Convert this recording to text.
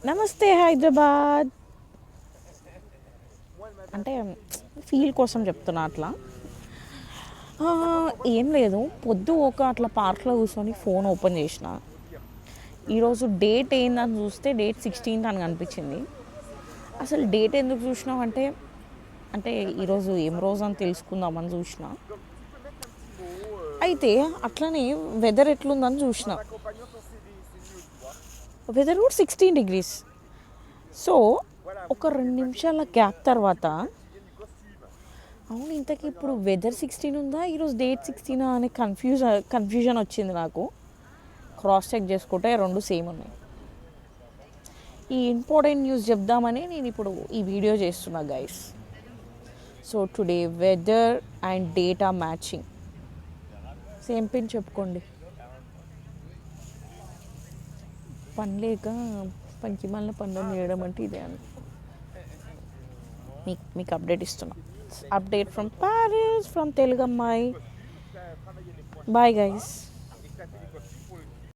నమస్తే హైదరాబాద్ అంటే ఫీల్ కోసం చెప్తున్నా అట్లా. ఏం లేదు, పొద్దు ఒక అట్లా పార్క్లో కూర్చొని ఫోన్ ఓపెన్ చేసిన. ఈరోజు డేట్ ఏందని చూస్తే డేట్ 16th అని కనిపించింది. అసలు డేట్ ఎందుకు చూసినాం అంటే అంటే ఈరోజు ఏం రోజు అని తెలుసుకుందామని చూసిన. అయితే అట్లనే వెదర్ ఎట్లుందని చూసిన. వెదర్ కూడా 16 degrees. సో ఒక 2 నిమిషాల గ్యాప్ తర్వాత అవును ఇంతకీ ఇప్పుడు వెదర్ 16 ఉందా, ఈరోజు డేట్ 16 అనే కన్ఫ్యూజన్ వచ్చింది నాకు. క్రాస్ చెక్ చేసుకుంటే రెండు సేమ్ ఉన్నాయి. ఈ ఇంపార్టెంట్ న్యూస్ చెప్దామని నేను ఇప్పుడు ఈ వీడియో చేస్తున్నా guys. So today weather and data matching. Same pin చెప్పుకోండి. పని లేక పనికి మళ్ళీ పనులు చేయడం అంటే ఇదే అని మీకు అప్డేట్ ఇస్తున్నా. Update from Paris from Telugu అమ్మాయి. Bye guys.